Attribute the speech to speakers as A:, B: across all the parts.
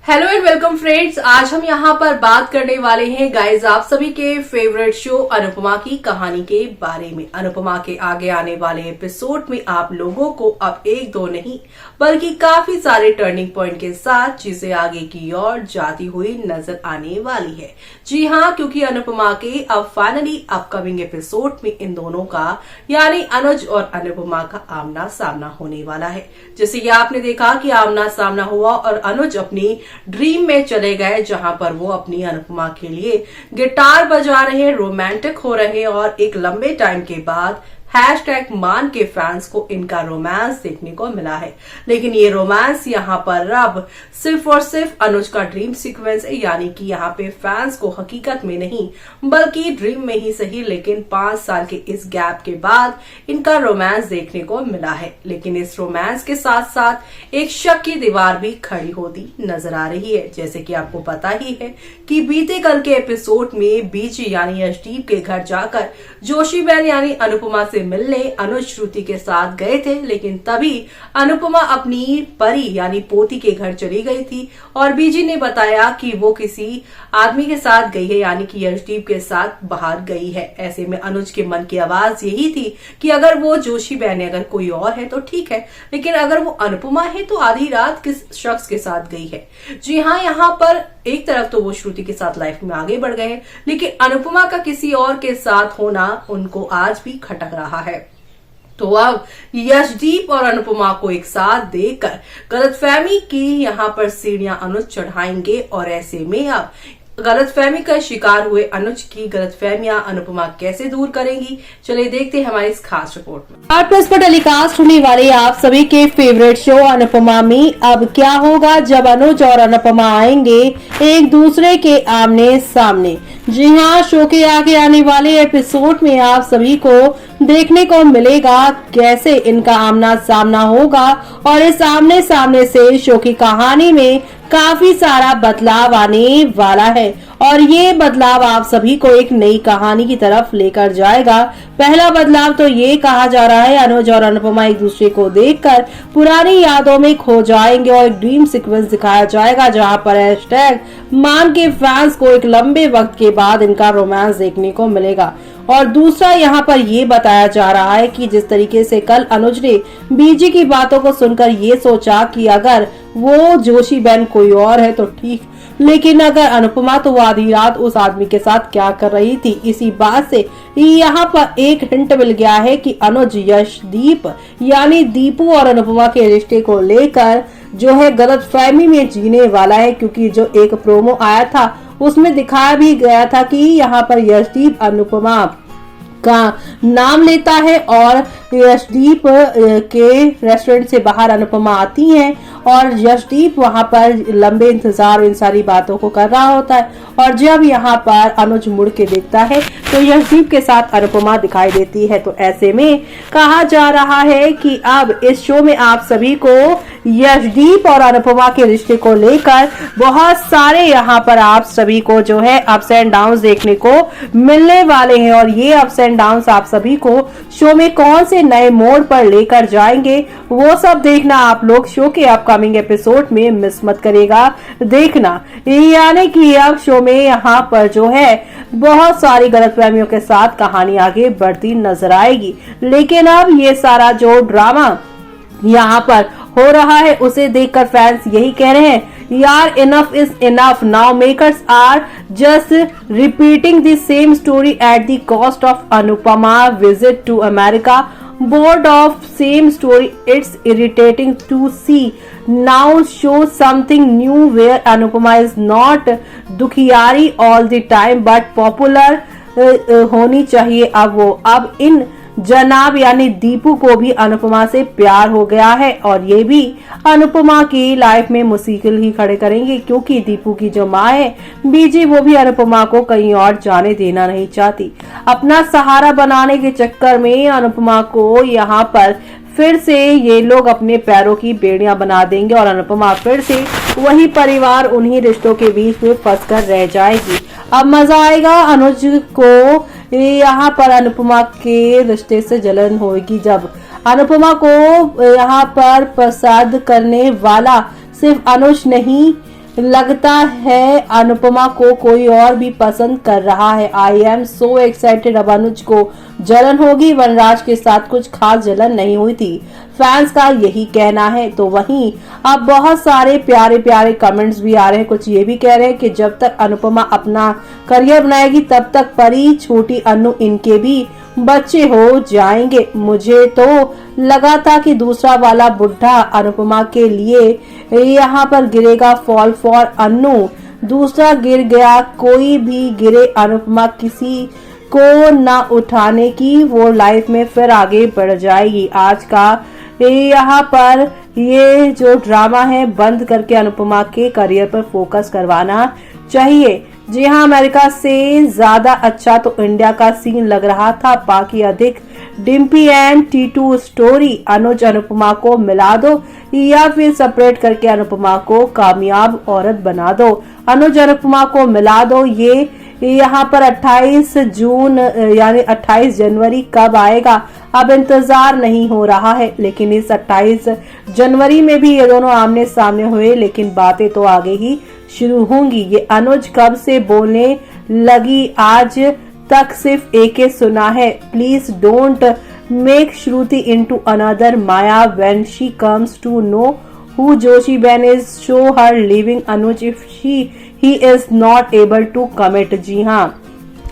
A: Hello and welcome friends. आज हम यहाँ पर बात करने वाले हैं गाइज आप सभी के फेवरेट शो अनुपमा की कहानी के बारे में। अनुपमा के आगे आने वाले एपिसोड में आप लोगों को अब एक दो नहीं बल्कि काफी सारे टर्निंग पॉइंट के साथ चीजें आगे की ओर जाती हुई नजर आने वाली है। जी हाँ, क्योंकि अनुपमा के अब फाइनली अपकमिंग एपिसोड में इन दोनों का यानी अनुज और अनुपमा का आमना सामना होने वाला है। जैसे कि आपने देखा कि आमना सामना हुआ और अनुज अपनी ड्रीम में चले गए, जहां पर वो अपनी अनुपमा के लिए गिटार बजा रहे हैं, रोमांटिक हो रहे हैं और एक लंबे टाइम के बाद #मान के फैंस को इनका रोमांस देखने को मिला है। लेकिन ये रोमांस यहाँ पर अब सिर्फ और सिर्फ अनुज का ड्रीम सीक्वेंस है, यानी कि यहाँ पे फैंस को हकीकत में नहीं बल्कि ड्रीम में ही सही लेकिन 5 साल के इस गैप के बाद इनका रोमांस देखने को मिला है। लेकिन इस रोमांस के साथ साथ एक शक की दीवार भी खड़ी होती नजर आ रही है। जैसे कि आपको पता ही है कि बीते कल के एपिसोड में बीजी यानी यशदीप के घर जाकर जोशी बहन यानी अनुपमा से मिलने अनुज श्रुति के साथ गए थे, लेकिन तभी अनुपमा अपनी परी यानी पोती के घर चली गई थी और बीजी ने बताया कि वो किसी आदमी के साथ गई है, यानी कि यशदीप के साथ बाहर गई है। ऐसे में अनुज के मन की आवाज यही थी कि अगर वो जोशी बहन अगर कोई और है तो ठीक है, लेकिन अगर वो अनुपमा है तो आधी रात किस शख्स के साथ गई है। जी हाँ, यहाँ पर एक तरफ तो वो श्रुति के साथ लाइफ में आगे बढ़ गए हैं, लेकिन अनुपमा का किसी और के साथ होना उनको आज भी खटक रहा है। तो अब यशदीप और अनुपमा को एक साथ देखकर गलतफहमी की यहाँ पर सीढ़ियां अनुज चढ़ाएंगे और ऐसे में अब गलतफहमी का शिकार हुए अनुज की गलतफहमियां अनुपमा कैसे दूर करेंगी, चलिए देखते हैं हमारी इस खास रिपोर्ट में।
B: स्टार प्लस पर टेलीकास्ट होने वाले आप सभी के फेवरेट शो अनुपमा में अब क्या होगा जब अनुज और अनुपमा आएंगे एक दूसरे के आमने सामने। जी हाँ, शो के आगे आने वाले एपिसोड में आप सभी को देखने को मिलेगा कैसे इनका आमना सामना होगा और इस आमने सामने से शो की कहानी में काफी सारा बदलाव आने वाला है और ये बदलाव आप सभी को एक नई कहानी की तरफ लेकर जाएगा। पहला बदलाव तो ये कहा जा रहा है अनुज और अनुपमा एक दूसरे को देखकर पुरानी यादों में खो जाएंगे और एक ड्रीम सीक्वेंस दिखाया जाएगा, जहां पर #मान के फैंस को एक लंबे वक्त के बाद इनका रोमांस देखने को मिलेगा। और दूसरा यहाँ पर ये बताया जा रहा है कि जिस तरीके से कल अनुज ने बीजी की बातों को सुनकर ये सोचा कि अगर वो जोशी बहन कोई और है तो ठीक, लेकिन अगर अनुपमा तो वो आधी रात उस आदमी के साथ क्या कर रही थी। इसी बात से यहाँ पर एक हिंट मिल गया है कि अनुज यशदीप यानी दीपू और अनुपमा के रिश्ते को लेकर जो है गलतफहमी में जीने वाला है, क्योंकि जो एक प्रोमो आया था उसमें दिखाया भी गया था कि यहाँ पर यशदीप अनुपमा का नाम लेता है और यशदीप के रेस्टोरेंट से बाहर अनुपमा आती हैं और यशदीप वहां पर लंबे इंतजार इन सारी बातों को कर रहा होता है और जब यहाँ पर अनुज मुड़ के देखता है तो यशदीप के साथ अनुपमा दिखाई देती है। तो ऐसे में कहा जा रहा है कि अब इस शो में आप सभी को यशदीप और अनुपमा के रिश्ते को लेकर बहुत सारे यहाँ पर आप सभी को जो है अप्स एंड डाउन्स देखने को मिलने वाले हैं और ये अप्स एंड डाउन्स आप सभी को शो में कौन से नए मोड़ पर लेकर जाएंगे वो सब देखना आप लोग शो के अपकमिंग एपिसोड में मिस मत करेगा देखना। यानी कि अब शो में यहाँ पर जो है बहुत सारी गलतफहमियों के साथ कहानी आगे बढ़ती नजर आएगी, लेकिन अब ये सारा जो ड्रामा यहाँ पर हो रहा है उसे देखकर फैंस यही कह रहे हैं, यार enough is enough now, makers are just repeating the same story at the cost of Anupama visit to America, bored of same story, it's irritating to see now show something new where Anupama is not दुखियारी all the time but popular होनी चाहिए। अब इन जनाब यानी दीपू को भी अनुपमा से प्यार हो गया है और ये भी अनुपमा की लाइफ में मुश्किल ही खड़े करेंगे, क्योंकि दीपू की जो माँ है बीजी वो भी अनुपमा को कहीं और जाने देना नहीं चाहती। अपना सहारा बनाने के चक्कर में अनुपमा को यहाँ पर फिर से ये लोग अपने पैरों की बेड़ियां बना देंगे और अनुपमा फिर से वही परिवार उन्हीं रिश्तों के बीच में फंस कर रह जाएगी। अब मजा आएगा अनुज को यहाँ पर अनुपमा के रिश्ते से जलन होगी जब अनुपमा को यहाँ पर पसंद करने वाला सिर्फ अनुज नहीं लगता है अनुपमा को कोई और भी पसंद कर रहा है। I am so excited. अब अनुज को जलन होगी, वनराज के साथ कुछ खास जलन नहीं हुई थी, फैंस का यही कहना है। तो वहीं अब बहुत सारे प्यारे प्यारे कमेंट्स भी आ रहे हैं। कुछ ये भी कह रहे हैं कि जब तक अनुपमा अपना करियर बनाएगी तब तक परी, छोटी अनु इनके भी बच्चे हो जाएंगे। मुझे तो लगा था कि दूसरा वाला बुढ़ा अनुपमा के लिए यहाँ पर गिरेगा, फॉल फॉर अनु। दूसरा गिर गया, कोई भी गिरे, अनुपमा किसी को ना उठाने की, वो लाइफ में फिर आगे बढ़ जाएगी। आज का यहाँ पर ये जो ड्रामा है बंद करके अनुपमा के करियर पर फोकस करवाना चाहिए। जी हाँ, अमेरिका से ज्यादा अच्छा तो इंडिया का सीन लग रहा था। बाकी अधिक डिम्पी एंड टीटू स्टोरी। अनुज अनुपमा को मिला दो या फिर सेपरेट करके अनुपमा को कामयाब औरत बना दो। अनुज अनुपमा को मिला दो, ये यहाँ पर 28 जून यानी 28 जनवरी कब आएगा अब इंतजार नहीं हो रहा है। लेकिन इस 28 जनवरी में भी ये दोनों आमने सामने हुए, लेकिन बातें तो आगे ही शुरू होंगी। ये अनुज कब से बोलने लगी, आज तक सिर्फ एक ही सुना है। Please don't make Shruti into another Maya when she comes to know who Joshi Ben is, show her leaving Anuj if he is not able to commit. जी हाँ,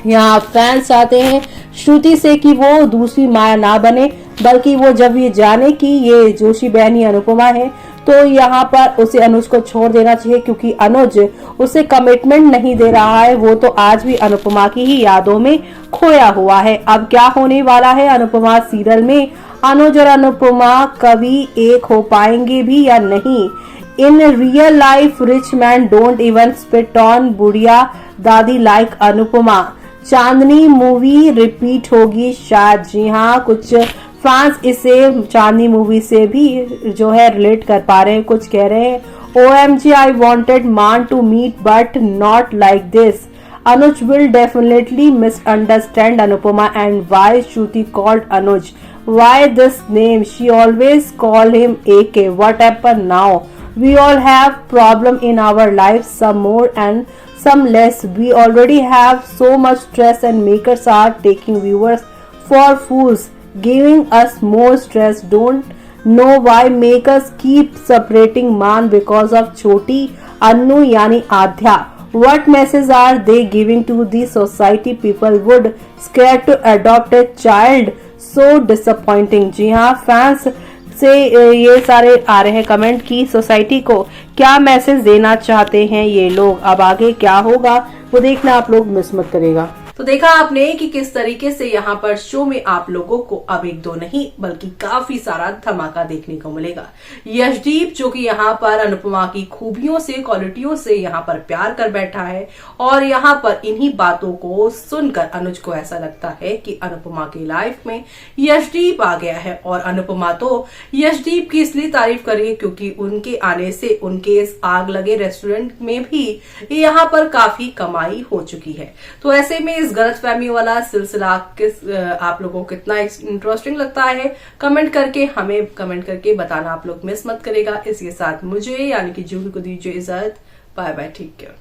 B: यहाँ फैंस चाहते हैं श्रुति से कि वो दूसरी माया ना बने, बल्कि वो जब ये जाने कि ये जोशी बहन ही अनुपमा है तो यहाँ पर उसे अनुज को छोड़ देना चाहिए, क्योंकि अनुज उसे कमिटमेंट नहीं दे रहा है। वो तो आज भी अनुपमा की ही यादों में खोया हुआ है। अब क्या होने वाला है अनुपमा सीरियल में, अनुज और अनुपमा कभी एक हो पाएंगे भी या नहीं। In real life rich man don't even spit on बुढ़िया दादी लाइक अनुपमा। चांदनी मूवी रिपीट होगी शायद। जी हाँ, कुछ फैंस इसे चांदनी मूवी से भी जो है रिलेट कर पा रहे हैं। कुछ कह रहे हैं OMG I wanted man to meet but not like this. Anuj will definitely misunderstand Anupama and why Shruti called Anuj. Why this name? She always call him AK. What happened now? We all have problem in our lives, some more and some less. We already have so much stress and makers are taking viewers for fools, giving us more stress. Don't know why makers keep separating man because of Choti, Annu yani Adhya. What message are they giving to the society? People would scared to adopt a child. So disappointing. जी हाँ, fans से ये सारे आ रहे हैं comment की society को क्या message देना चाहते हैं ये लोग। अब आगे क्या होगा वो देखना आप लोग मिस मत करेगा।
A: तो देखा आपने कि किस तरीके से यहाँ पर शो में आप लोगों को अब एक दो नहीं बल्कि काफी सारा धमाका देखने को मिलेगा। यशदीप जो कि यहाँ पर अनुपमा की खूबियों से, क्वालिटियों से यहाँ पर प्यार कर बैठा है और यहाँ पर इन्हीं बातों को सुनकर अनुज को ऐसा लगता है कि अनुपमा की लाइफ में यशदीप आ गया है। और अनुपमा तो यशदीप की इसलिए तारीफ कर रही है क्योंकि उनके आने से उनके इस आग लगे रेस्टोरेंट में भी यहाँ पर काफी कमाई हो चुकी है। तो ऐसे में गलतफहमी वाला सिलसिला आप लोगों को कितना इंटरेस्टिंग लगता है कमेंट करके हमें कमेंट करके बताना आप लोग मिस मत करेगा। इसके साथ मुझे यानी कि जूही को दीजिए इजाजत। बाय बाय, ठीक है।